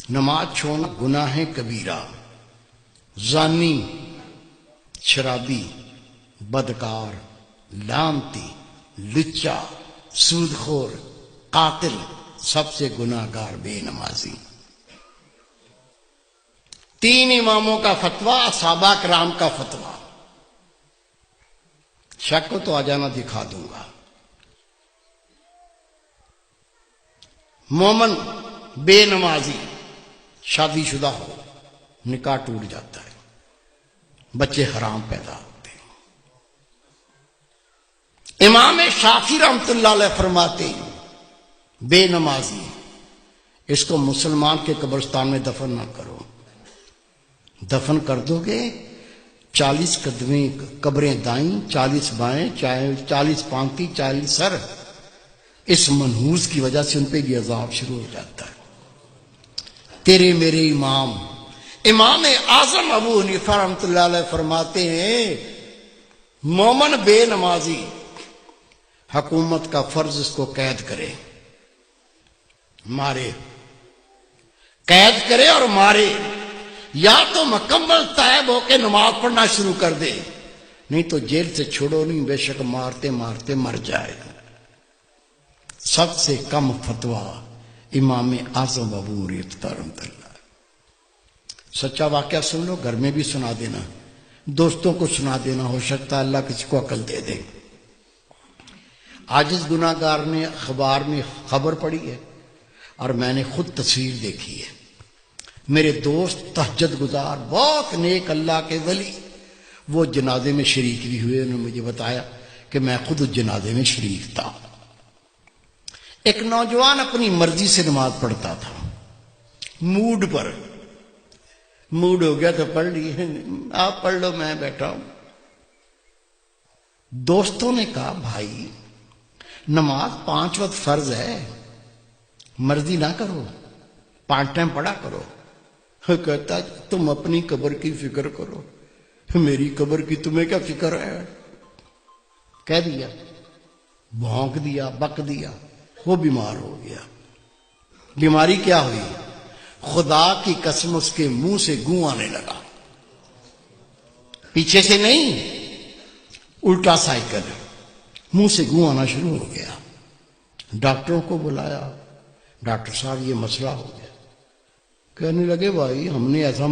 نماز چھوڑنا گناہ کبیرہ، زانی، شرابی، بدکار، لعنتی، لچا، سود خور، قاتل، سب سے گناہ گار بے نمازی۔ 3 اماموں کا فتویٰ، صحابہ کرام کا فتویٰ۔ شک کو تو آ جانا، دکھا دوں گا۔ مومن بے نمازی شادی شدہ ہو، نکاح ٹوٹ جاتا ہے، بچے حرام پیدا ہوتے ہیں۔ امام شافعی رحمۃ اللہ علیہ فرماتے ہیں بے نمازی اس کو مسلمان کے قبرستان میں دفن نہ کرو، دفن کر دو گے 40 قدمیں قبریں دائیں، 40 بائیں، 40 پانتی، 40 سر، اس منحوس کی وجہ سے ان پہ یہ عذاب شروع ہو جاتا ہے۔ تیرے میرے امام اعظم ابو حنیفہ رحمۃ اللہ علیہ فرماتے ہیں مومن بے نمازی حکومت کا فرض اس کو قید کرے، مارے، قید کرے اور مارے، یا تو مکمل تائب ہو کے نماز پڑھنا شروع کر دے، نہیں تو جیل سے چھوڑو نہیں، بے شک مارتے مارتے مر جائے۔ سب سے کم فتویٰ امام اعظم ابو حنیفہ رحمۃ اللہ۔ سچا واقعہ سن لو، گھر میں بھی سنا دینا، دوستوں کو سنا دینا، ہو سکتا ہے اللہ کسی کو عقل دے دے۔ عاجز گناہ گار نے اخبار میں خبر پڑھی ہے اور میں نے خود تصویر دیکھی ہے۔ میرے دوست تہجد گزار، بہت نیک اللہ کے ولی، وہ جنازے میں شریک بھی ہوئے، انہوں نے مجھے بتایا کہ میں خود اس جنازے میں شریک تھا۔ ایک نوجوان اپنی مرضی سے نماز پڑھتا تھا، موڈ پر، موڈ ہو گیا تو پڑھ لی، آپ پڑھ لو میں بیٹھا ہوں۔ دوستوں نے کہا بھائی نماز 5 وقت فرض ہے، مرضی نہ کرو، 5 ٹائم پڑھا کرو۔ کہتا تم اپنی قبر کی فکر کرو، میری قبر کی تمہیں کیا فکر ہے؟ کہہ دیا، بھونک دیا، بک دیا، وہ بیمار ہو گیا۔ بیماری کیا ہوئی؟ خدا کی قسم اس کے منہ سے گوں آنے لگا، پیچھے سے نہیں، الٹا سائیکل، منہ سے گوں آنا شروع ہو گیا۔ ڈاکٹروں کو بلایا، ڈاکٹر صاحب یہ مسئلہ ہو گیا۔ کہنے لگے بھائی ہم نے ایسا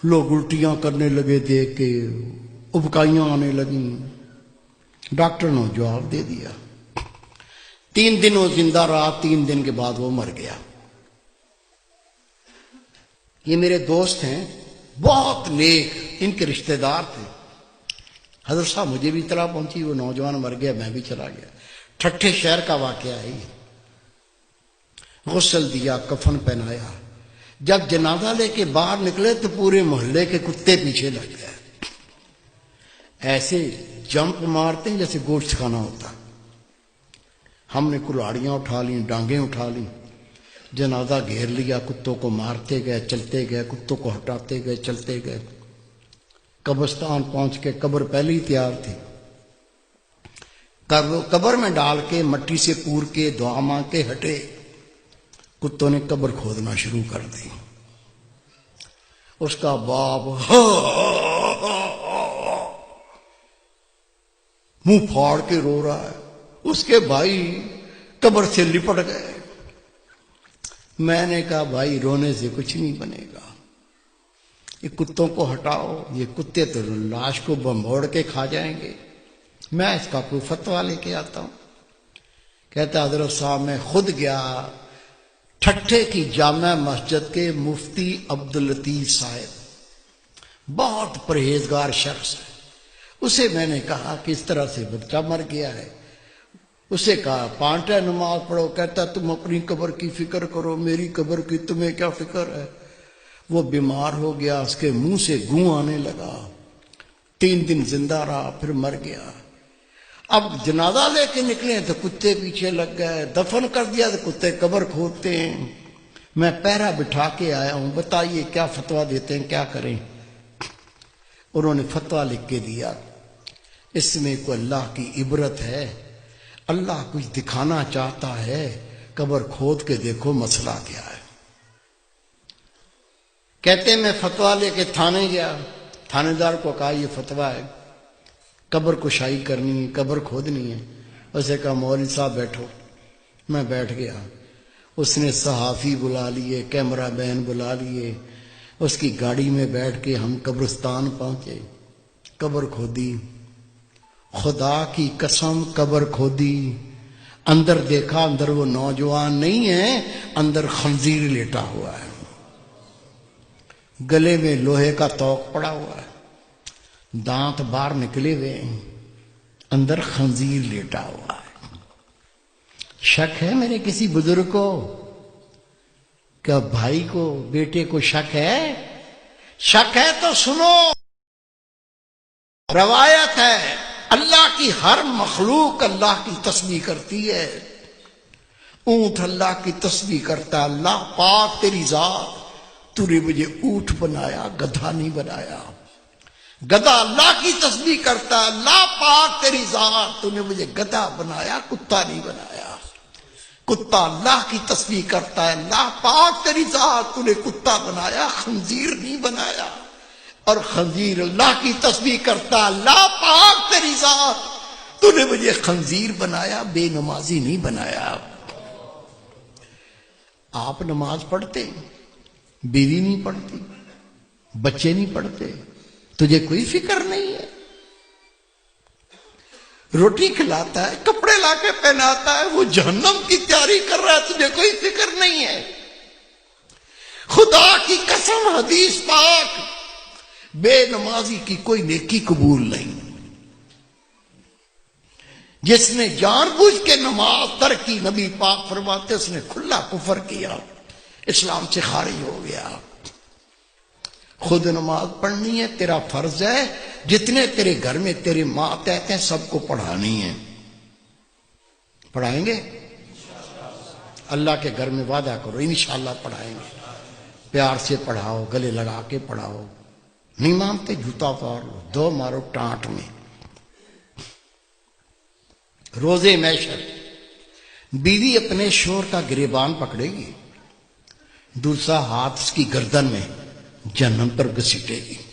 لوگ الٹیاں کرنے لگے، دیکھ کے ابکائیاں آنے لگیں۔ ڈاکٹر نے جواب دے دیا۔ 3 دن وہ زندہ رہا، 3 دن کے بعد وہ مر گیا۔ یہ میرے دوست ہیں، بہت نیک، ان کے رشتہ دار تھے۔ حضرت صاحب مجھے بھی اطلاع پہنچی، وہ نوجوان مر گیا، میں بھی چلا گیا۔ ٹھٹھے شہر کا واقعہ ہے یہ۔ غسل دیا، کفن پہنایا، جب جنازہ لے کے باہر نکلے تو پورے محلے کے کتے پیچھے لگ گئے، ایسے جمپ مارتے ہیں جیسے گوشت کھانا ہوتا۔ ہم نے کلاڑیاں اٹھا لیں، ڈانگیں اٹھا لیں، جنازہ گھیر لیا، کتوں کو مارتے گئے، چلتے گئے، کتوں کو ہٹاتے گئے، چلتے گئے۔ قبرستان پہنچ کے قبر پہلے ہی تیار تھی، قبر میں ڈال کے مٹی سے پور کے دعا مانگ کے ہٹے، کتوں نے قبر کھودنا شروع کر دی۔ اس کا باپ منہ پھاڑ کے رو رہا ہے، اس کے بھائی قبر سے لپٹ گئے۔ میں نے کہا بھائی رونے سے کچھ نہیں بنے گا، یہ کتوں کو ہٹاؤ، یہ کتے تو لاش کو بمبوڑ کے کھا جائیں گے، میں اس کا کوئی فتویٰ لے کے آتا ہوں۔ کہتا حضرت صاحب میں خود گیا، ٹھٹھے کی جامع مسجد کے مفتی عبداللطیف صاحب، بہت پرہیزگار شخص ہے، اسے میں نے کہا کہ اس طرح سے بچہ مر گیا ہے۔ اسے کہا 5 ٹائم نماز پڑھو، کہتا تم اپنی قبر کی فکر کرو، میری قبر کی تمہیں کیا فکر ہے؟ وہ بیمار ہو گیا، اس کے منہ سے گوں آنے لگا، 3 دن زندہ رہا، پھر مر گیا۔ اب جنازہ لے کے نکلے تو کتے پیچھے لگ گئے، دفن کر دیا تو کتے قبر کھودتے ہیں۔ میں پہرا بٹھا کے آیا ہوں، بتائیے کیا فتویٰ دیتے ہیں، کیا کریں؟ انہوں نے فتویٰ لکھ کے دیا، اس میں کوئی اللہ کی عبرت ہے، اللہ کچھ دکھانا چاہتا ہے قبر کھود کے دیکھو مسئلہ کیا ہے۔ کہتے میں فتویٰ لے کے تھانے گیا، تھانے دار کو کہا یہ فتویٰ ہے، قبر کشائی کرنی ہے، قبر کھودنی ہے۔ اسے کہا مولوی صاحب بیٹھو۔ میں بیٹھ گیا، اس نے صحافی بلا لیے، کیمرہ مین بلا لیے، اس کی گاڑی میں بیٹھ کے ہم قبرستان پہنچے، قبر کھودی، خدا کی قسم قبر کھودی، اندر دیکھا، اندر وہ نوجوان نہیں ہے، اندر خنزیر لیٹا ہوا ہے، گلے میں لوہے کا توق پڑا ہوا ہے، دانت باہر نکلے ہوئے ہیں، اندر خنزیر لیٹا ہوا ہے۔ شک ہے میرے کسی بزرگ کو؟ کیا بھائی کو، بیٹے کو شک ہے؟ شک ہے تو سنو، روایت ہے اللہ کی ہر مخلوق اللہ کی تسبیح کرتی ہے۔ اونٹ اللہ کی تسبیح کرتا ہے، اللہ پاک تیری ذات، تو نے مجھے اونٹ بنایا، گدھا نہیں بنایا۔ گدھا اللہ کی تسبیح کرتا ہے، اللہ پاک تیری ذات، تو نے مجھے گدھا بنایا، کتا نہیں بنایا۔ کتا اللہ کی تسبیح کرتا ہے، اللہ پاک تیری ذات، تو نے کتا بنایا، خنزیر نہیں بنایا۔ اور خنزیر اللہ کی تسبیح کرتا ہے، اللہ پاک تیری ذات، تو نے مجھے خنزیر بنایا، بے نمازی نہیں بنایا۔ آپ نماز پڑھتے، بیوی نہیں پڑھتی، بچے نہیں پڑھتے، تجھے کوئی فکر نہیں ہے؟ روٹی کھلاتا ہے، کپڑے لا کے پہناتا ہے، وہ جہنم کی تیاری کر رہا ہے، تجھے کوئی فکر نہیں ہے؟ خدا کی قسم حدیث پاک، بے نمازی کی کوئی نیکی قبول نہیں۔ جس نے جان بوجھ کے نماز ترک کی، نبی پاک فرماتے اس نے کھلا کفر کیا، اسلام سے خارج ہو گیا۔ خود نماز پڑھنی ہے، تیرا فرض ہے، جتنے تیرے گھر میں تیرے ماتحت ہیں سب کو پڑھانی ہے۔ پڑھائیں گے؟ اللہ کے گھر میں وعدہ کرو انشاءاللہ پڑھائیں گے۔ پیار سے پڑھاؤ، گلے لگا کے پڑھاؤ، نہیں مانتے جوتا پار لو، دو مارو ٹانٹ میں۔ روزے محشر بیوی اپنے شوہر کا گریبان پکڑے گی، دوسرا ہاتھ اس کی گردن میں جہنم پر گھسیٹے گی۔